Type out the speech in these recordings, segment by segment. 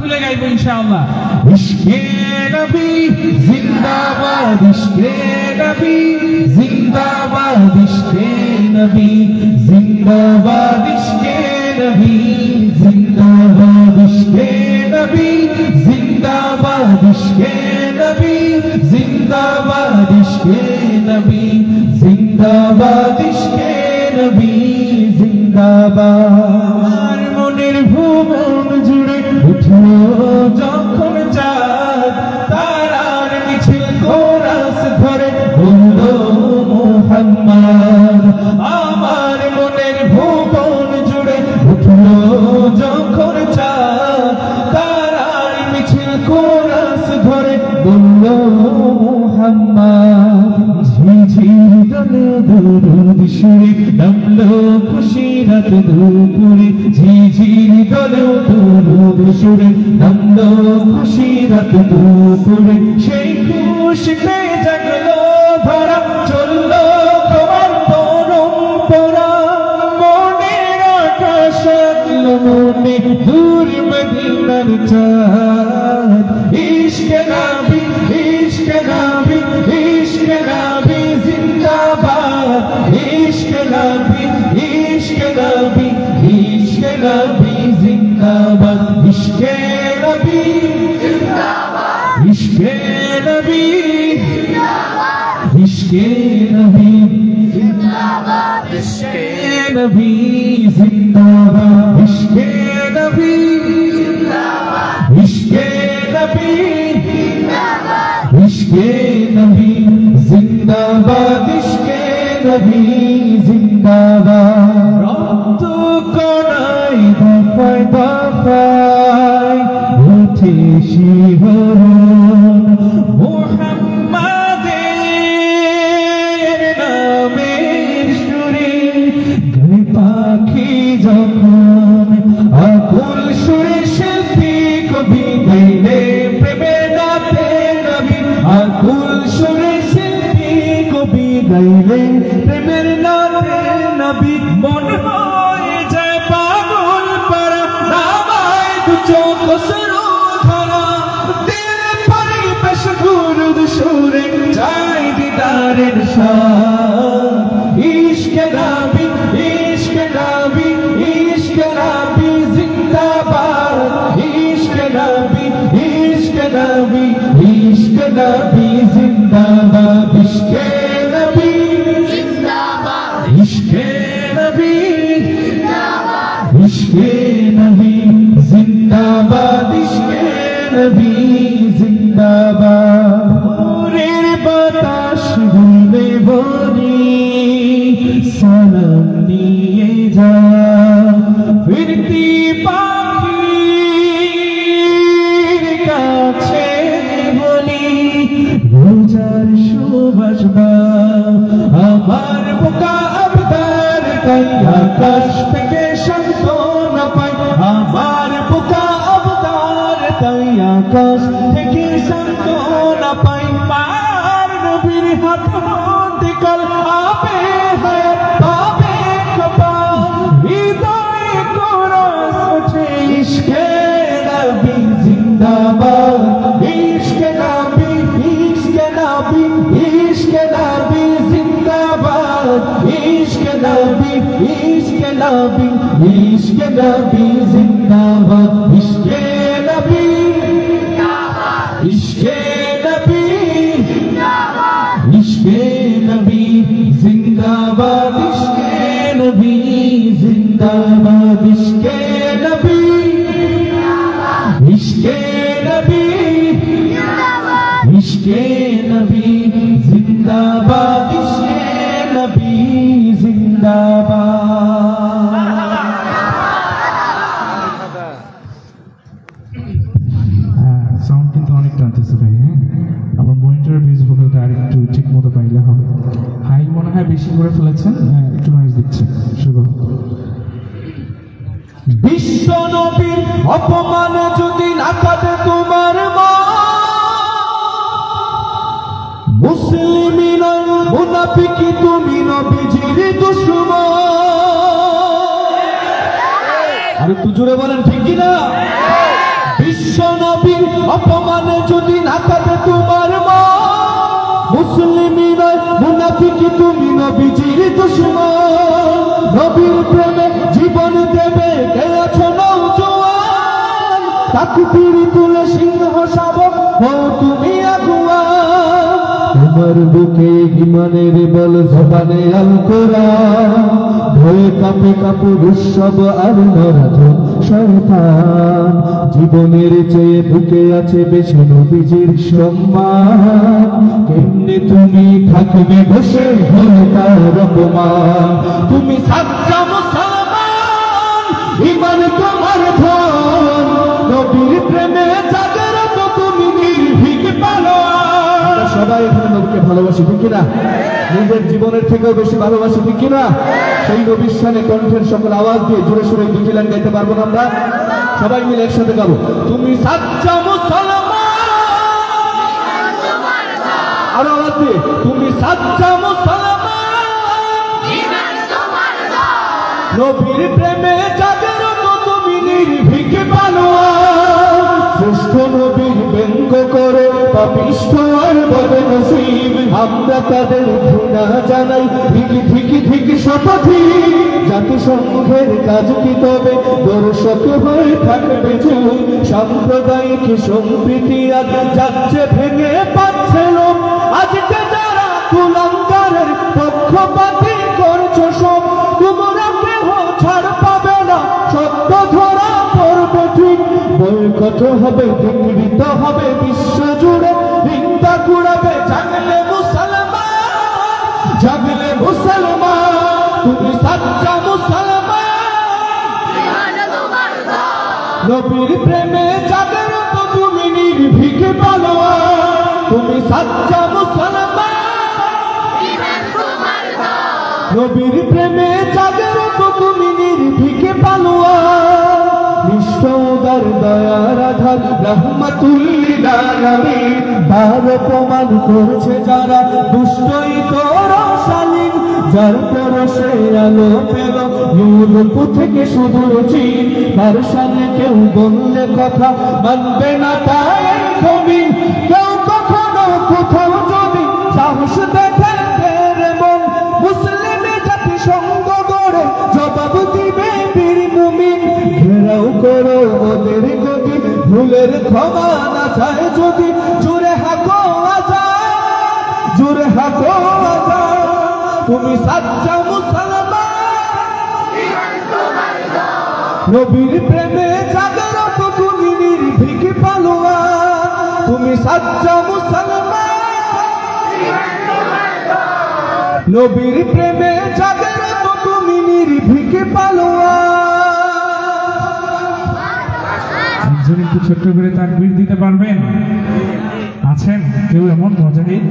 মিলে গাইবো ইনশাআল্লাহ। ইশকে নবী জিন্দাবাদ, ইশকে নবী জিন্দাবাদ, ইশকে নবী জিন্দাবাদ, ইশকে নবী জিন্দাবাদ, ইশকে নবী জিন্দাবাদ, ইশকে নবী জিন্দাবাদ, ইশকে নবী জিন্দাবাদ, ইশকে নবী জিন্দাবাদ। মনের ভুবন জুড়ে উঠলো যখন চাঁদ, তারার মিছিল কোরাস ধরে বলল মুহাম্মদ। আমার মনের ভুবন জুড়ে উঠলো যখন চাঁদ, তারার মিছিল কোরাস ধরে বলল মুহাম্মদ। ঝিঝির দলে দুরুদ সুরে নামলো খুশিরাত দুপুরে, ঝিঝির দলে দুরুদ সুরে নামলো খুশিরাত দুপুরে। সেই খুশিতে জাগলো ধরা, চললো তোমার পরম্পরা। মনের আকাশ আগলো মনে দূর মদিনার চাঁদ। ইশকে নবী, ইশকে নবী, ইশকে নবী জিন্দাবাদ, ইশকে নবী, ইশকে নবী, ইশকে নবী জিন্দাবাদ, ইশকে নবী জিন্দাবাদ, ইশকে নবী জিন্দাবাদ, ইশকে নবী জিন্দাবাদ, ইশকে নবী জিন্দাবাদ, ইশকে নবী জিন্দাবাদ, ইশকে নবী জিন্দাবাদ, ইশকে নবী জিন্দাবাদ, ইশকে নবী জিন্দাবাদ। রক্ত কণায় দফায় দফায় উঠে শিহরণ, মুহাম্মাদের নামের সুরে গায় পাখি যখন। আকুল সুরে শিল্পী কবি গাইলে প্রেমের নাতে নবী, আকুল সুরে শিল্পী কবি গাইলে প্রেমের নাতে নবী। মন হয়ে যায় পাগল পারা, নামায় দু চোখ সরু ধরা, দিল পরিবেশ দুরুদ সুরে চাই দিদারের সাথ। ইশকে নবী, ইশকে নবী, ইশকে নবী জিন্দাবাদ, ইশকে নবী, ইশকে নবী, ইশকে নবী জিন্দাবাদ, ইশকে নবী জিন্দাবাদ, ইশকে নবী জিন্দাবাদ, ইশকে নবী জিন্দাবাদ, ইশকে নবী জিন্দাবাদ। ভোরের বাতাস বইবে বনি সালাম নিয়ে যা, ফিরতি পাখির কাছে বলি রোজার সুবাস আমার বোকা আবদার, তাই আকাশ থেকে সান্ত্বনা পাই। আমার বোকা আবদার, তাই আকাশ থেকে সান্ত্বনা পাই। পার নবীর হাত হতে কাল আপে হায়াত পাবে কপাল, হৃদয়ে কোরাস ওঠে ইশকে নবী জিন্দাবাদ, ইশকে নবী, ইশকে নবী, ইশকে নবী জিন্দাবাদ, ইশকে নবী, ইশকে নবী, ইশকে নবী জিন্দাবাদ, ইশকে নবী জিন্দাবাদ, ইশকে নবী জিন্দাবাদ, ইশকে নবী জিন্দাবাদ, ইশকে নবী জিন্দাবাদ, ইশকে নবী জিন্দাবাদ, ইশকে নবী জিন্দাবাদ, ইশকে নবী জিন্দাবাদ, ইশকে নবী জিন্দাবাদ। সাউন্ড কিন্তু অনেক টানতেছে ভাই। হ্যাঁ, আমার মনিটরের বেস ভোকালটা আর একটু ঠিক মতো পাইলে হবে। হাই মনে হয় বেশি করে ফেলেছেন, একটু নয়েজ দিচ্ছে। শুরু। বিশ্ব নবীর অপমান যদি না কাটে তোমার মা, মুসলিম মুনাফিকি তুমি নবীজির দুশমন। আরে একটু জোরে বলেন ঠিক কিনা? বিশ্ব জবানে যদি না থাকে তোমার মা, মুসলিমই নয় মুনাফিকি তুমি নবীজির দুশমন। নবীর প্রেমে জীবন দেবে কে আছো নওজোয়ান, তাকবীর তুলে সিংহ শাবক হও তুমি আগুয়ান। তোমার বুকে ইমানের বল জবানে আল কোরআন, ভয়ে কাঁপে কাপুর উৎসব আর নরাধন শয়তান। জীবনের চেয়ে বুকে আছে বেশি নবীজির সম্মান, কেমনে তুমি থাকবে বসে হয়ে তার অপমান। তুমি সাচ্চা মুসলমান, ইমান তোমার ধন, নবীর প্রেমে জাগ্রত তুমি নির্ভীক পালোয়ান। সবাই এখানে নবীকে ভালোবাসি ঠিক কিনা? নিজের জীবনের থেকেও বেশি ভালোবাসি ঠিক কিনা? সেই নবীর শানে কণ্ঠের সকল আওয়াজ দিয়ে জোরে সোরে দুটি লাইন গাইতে পারবো না আমরা? সবাই মিলে একসাথে গাবো। তুমি সাচ্চা মুসলমান, আরো আওয়াজ দিয়ে, তুমি সাচ্চা মুসলমান, নবীর প্রেমে জাগ্রত তুমি নির্ভীক পালোয়ান। শ্রেষ্ঠ নবীর ব্যঙ্গ করে পাপিষ্ঠ আর বদনসিব, আমরা তাদের ঘৃণা জানাই ঠিকই ঠিকই ঠিকই শপথি। জাতিসংঘের কাজ কি তবে দর্শক হয়ে থাকবে চুপ, সাম্প্রদায়িক সম্প্রীতি আজ যাচ্ছে ভেঙে পাচ্ছে লোক। আজকে যারা কুলাঙ্গারের পক্ষপাতী করছো সব, তোমরা কেহ ছাড় পাবে না, সত্য ধরা পড়বে ঠিক। বয়কট হবে, বিকৃত হবে বিশ্ব জুড়ে, নিন্দা কুড়াবে জাগলে মুসলমান, জাগলে মুসলমান। তুমি সাচ্চা মুসলমান, নবীর প্রেমে জাগ্রত তুমি নির্ভীক পালোয়ান। তুমি সাচ্চা মুসলমান, নবীর প্রেমে জাগ্রত তুমি নির্ভীক পালোয়ান। নিষ্ঠ উদার দয়ার আধার রহমাতুল লিল আলামিন, তার অপমান করছে যারা দুষ্টই তোরশালীন। যার পরশে আলো পেল ইউরোপ থেকে সুদূর চীন, তার সামনে কেউ বললে কথা মানবে না তাই জমিন। কেউ কখনো কোথাও যদি সাহস দেখে মন, মুসলিম জাতিসংঘ গড়ে জবাব দিবে বীর মুমিন। ঘেরাও করো ওদের গতি, ভুলের ক্ষমা না চায় যদি, জুড়ে হাকো আজাদ, জুড়ে হাকো আজাদ। তুমি সাচ্চা মুসলমান, নবীর প্রেমে জাগ্রত তুমি নির্ভীক পালোয়ান। তুমি সাচ্চা মুসলমান, নবীর প্রেমে জাগ্রত তুমি নির্ভীক পালোয়ান। একজন একটু ছোট্ট করে তাকবীর দিতে পারবেন? আছেন কেউ এমন মজাহিদ?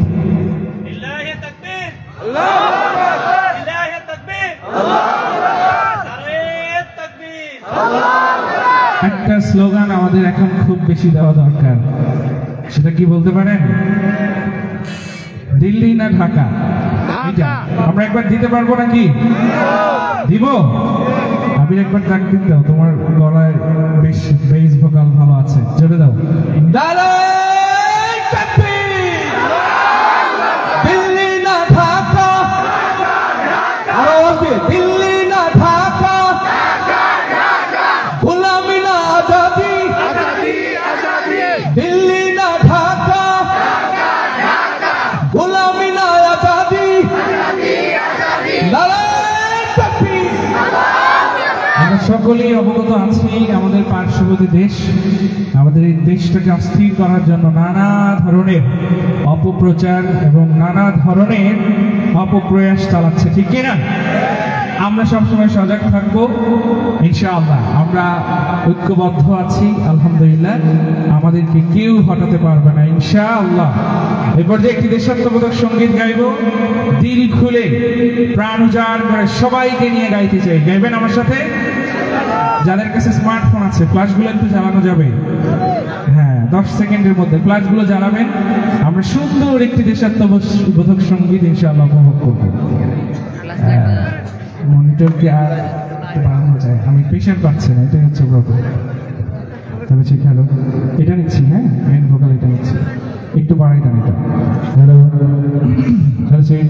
একটা স্লোগান আমাদের এখন খুব বেশি দেওয়া দরকার, সেটা কি বলতে পারেন? দিল্লি না ঢাকা? এটা আমরা একবার দিতে পারবো নাকি? দিব? আমি একবার তাকবীর দাও, তোমার গলায় বেশ বেস ভোকাল ভালো আছে, জোরে দাও। দিল্লি না ঢাকা, দিল্লি না ঢাকা, গোলামি না আজাদি, দিল্লি না ঢাকা, গোলামি না আজাদি। আমরা সকলেই অবগত আছি আমাদের পার্শ্ববর্তী দেশ আমাদের এই দেশটাকে অস্থির করার জন্য নানা ধরনের অপপ্রচার এবং নানা ধরনের অপপ্রয়াস চালাচ্ছে, ঠিক কিনা? আমরা সবসময় সজাগ থাকবো ইনশাআল্লাহ। আমরা ঐক্যবদ্ধ আছি আলহামদুলিল্লাহ, আমাদেরকে কেউ হটাতে পারবে না ইনশাআল্লাহ। এরপর যে একটি দেশাত্মবোধক সঙ্গীত গাইব, দিল খুলে প্রাণ উজাড় করে সবাইকে নিয়ে গাইতে চাই। গাইবেন আমার সাথে? যাদের কাছে স্মার্টফোন আছে ফ্ল্যাশগুলো একটু জ্বালানো যাবে? হ্যাঁ, 10 সেকেন্ডের মধ্যে ফ্ল্যাশগুলো জ্বালাবেন। আমরা সুন্দর একটি দেশাত্মবোধক সঙ্গীত ইনশাআল্লাহ উপভোগ করব। মনিটরকে আর বাড়ানো যায়, আমি পেশেন্ট পাচ্ছি না, এটাই হচ্ছে প্রবলেম। তাহলে ঠিক হ্যালো এটা নিচ্ছি, হ্যাঁ মেন ভোকাল এটা নিচ্ছি, একটু বাড়াই দেন এটা। Hello hello check,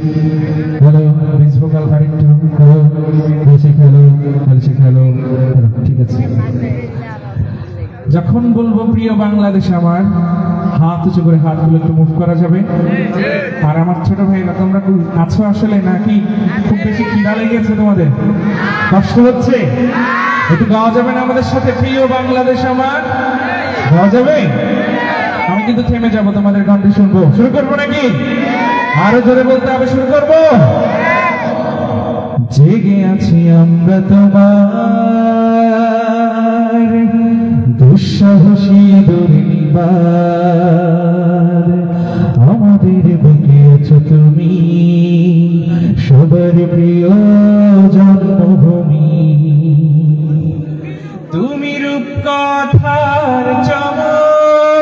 hello bass vocal আরেকটু, hello check, hello hello check, hello hello, ঠিক আছে। যখন বলবো প্রিয় বাংলাদেশ আমার, হাত উঁচু করে হাতগুলো একটু মুভ করা যাবে। আর আমার ছোট ভাইরা তোমরা আছো আসলে নাকি খুব বেশি খিদা লেগেছে তোমাদের, কষ্ট হচ্ছে? একটু গাওয়া যাবে না আমাদের সাথে প্রিয় বাংলাদেশ আমার? গাওয়া যাবে? আমি কিন্তু থেমে যাবো, তোমাদের গানটি শুনবো। শুরু করবো নাকি? আরো জোরে বলতে হবে, শুরু করবো। জেগে আছি আমরা তোমার দুঃসাহসী দুর্নিবার, আমাদের বুকেছ তুমি সবার প্রিয় জন্মভূমি, তুমি রূপকথার চমক,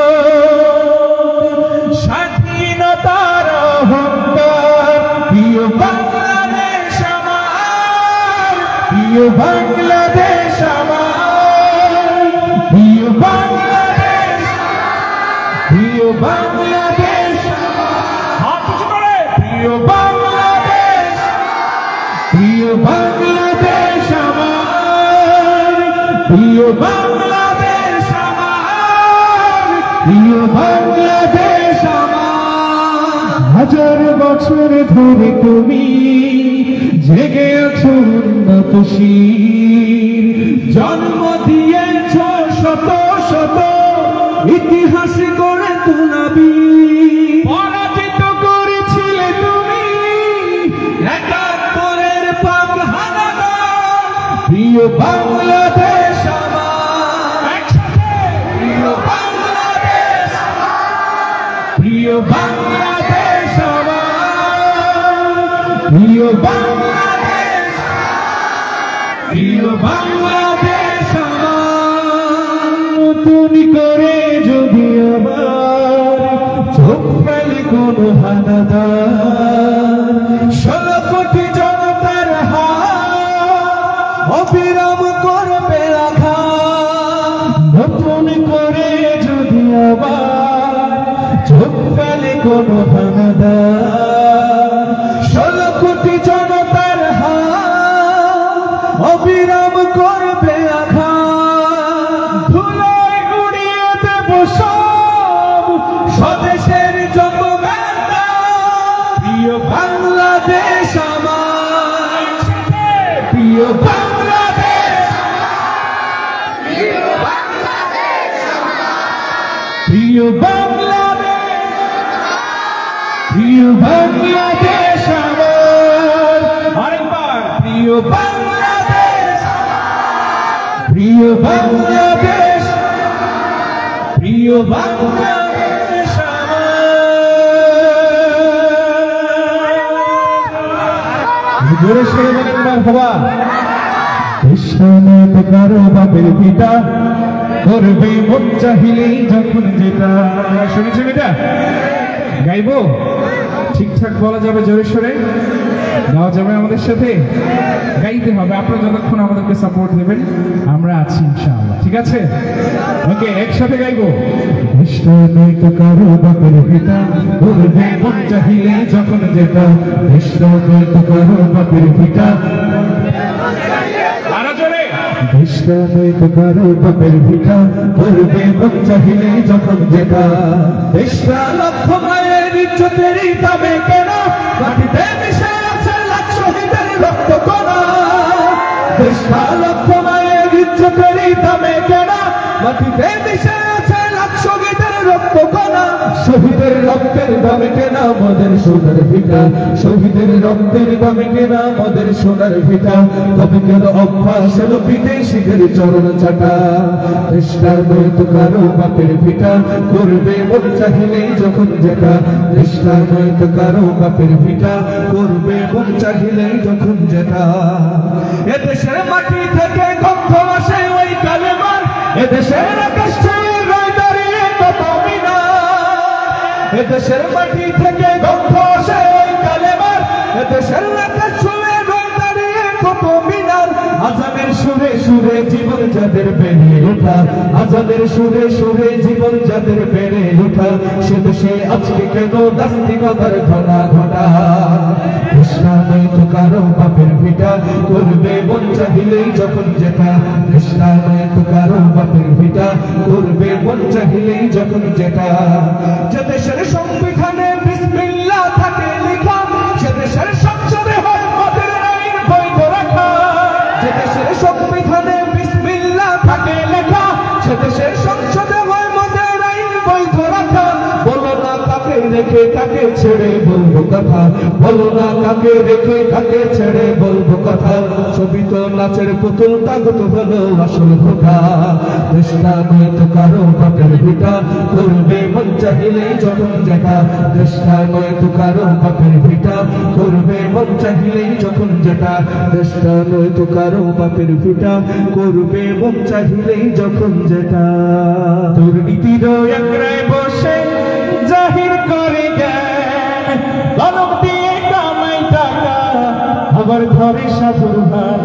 স্বাধীনতার অহংকার, প্রিয় বাংলাদেশ আমার, প্রিয় বাংলাদেশ আমার, প্রিয় বাংলাদেশ, প্রিয় বাংলাদেশ, হাত উঁচু করে, প্রিয় বাংলাদেশ, প্রিয় বাংলাদেশ আমার, প্রিয় বাংলাদেশ আমার, প্রিয় বাংলাদেশ আমার। হাজার বছর ধরে তুমি জেগে আছো উন্নত শির, জন্ম দিয়েছ শত শত ইতিহাস গড়ে তোলাবি, পরাজিত করেছিলে তুমি একাত্তরের পাক হানাদার, প্রিয় বাংলাদেশ আমার, একসাথে প্রিয় বাংলাদেশ আমার, প্রিয় বাংলাদেশ আমার, প্রিয় বাংলাদেশ, প্রিয় বাংলাদেশ আমার। নতুন করে যদি আবার চোখ ফেলে কোনো হানাদার, 16 কোটি জনতার হাত অবিরাম করবে আঘাত, নতুন করে যদি আবার চোখ ফেলে কোনো হানাদার, 16 কোটি জনতার হাত অবিরাম করবে আঘাত, ধুলোয় উড়িয়ে দেব সব স্বদেশের যত ব্যথা, প্রিয় বাংলাদেশ আমার, প্রিয় বাংলাদেশ, প্রিয় বাংলাদেশ, প্রিয় বাংলাদেশ, প্রিয় বাংলাদেশ আমার। আরেকবার, প্রিয় বাংলাদেশ, প্রিয় বাংলাদেশ, প্রিয় বাংলাদেশ আমার। জোরে সরে বলেন মারহাবা। কৃষ্ণে তো কারো বাপের পিতা, করবে মন চাহিলেই যখন যেটা। শুনেছেন এটা? গাইবো? ঠিকঠাক বলা যাবে? জোরে সরে গাওয়া যাবে আমাদের সাথে? গাইতে হবে। আপনারা যতক্ষণ আমাদেরকে সাপোর্ট দেবেন আমরা আছি ইনশাআল্লাহ, ঠিক আছে? ওকে, একসাথে গাইবো। কৃষ্ণে তো কারো বাপের পিতা, করবে মন চাহিলেই যখন যেটা, কৃষ্ণে তো কারো বাপের পিতা, কৃষ্ণে তো কারো বাপের পিতা, করবে মন চাহিলে যখন যেটা, 23 লক্ষ মায়ের ইজ্জতেরই দামে কেনা, মাটিতে মিশে আছে লাখ শহীদের রক্ত কণা, 23 লক্ষ মায়ের ইজ্জতেরই দামে কেনা, মাটিতে মিশে আছে লাখ শহীদের রক্ত কণা, শহীদের রক্তের দামে কেনা আমাদের সোনার ভিটা, শহীদের রক্তের দামে কেনা আমাদের সোনার ভিটা, তবে কেন অভ্যাস এলো বিদেশিদের চরণ চাটা, কৃষ্ণার নয় তো কারো বাপের ভিটা, করবে মন চাহিলেই যখন যেটা, কৃষ্ণার নয় তো কারো বাপের ভিটা, করবে মন চাহিলেই যখন যেটা। এদেশের মাটি থেকে গন্ধ আসে ওই কালেমার, এদেশের আকাশ ছুঁয়ে রয় দাঁড়িয়ে কত মিনার, এদেশের মাটি থেকে গন্ধ আসে ওই কালেমার, এদেশের আকাশ ছুঁয়ে রয় দাঁড়িয়ে কত মিনার, আজানের সুরে সুরে জীবন যাদের বেড়ে ওঠা, আজানের সুরে সুরে জীবন যাদের বেড়ে ওঠা, সে দেশে আজকে কেন নাস্তিকতার ঘটা ঘটা। কৃষ্ণা নয় তো কারো বাপের ভিটা, করবে মন চাহিলেই যখন যেটা। কৃষ্ণা নয় তো কারো বাপের ভিটা, করবে মন চাহিলেই যখন যেটা। যে দেশের সংবিধানে বিসমিল্লাহ থাকে লেখা, সে দেশের সংসদে হয় মদের আইন বৈধ রাখা। যে দেশের সংবিধানে বিসমিল্লাহ থাকে লেখা, সে দেশের সংসদে হয় মদের আইন বৈধ রাখা। বলো না কাকে রেখে কাকে ছেড়ে বলবো কথা, বলো না কাকে রেখে কাকে ছেড়ে বলবো কথা। ছবি তো নাচের পুতুল, তাগত হলো আসল ধোকা। কৃষ্ণা নয় তো কারো বাপের ভিটা, করবে মন চাহিলেই যখন যেটা। কৃষ্ণা নয় তো কারো বাপের ভিটা, করবে মন চাহিলেই যখন যেটা। কৃষ্ণা নয় তো কারো বাপের ভিটা, করবে মন চাহিলেই যখন যেটা। দুর্নীতির একরায় বসে জাহির করে জ্ঞান, কলম দিয়ে কামাই টাকা, আবার ঘরে সাধুর ভাই,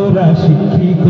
ওরা শিক্ষিত।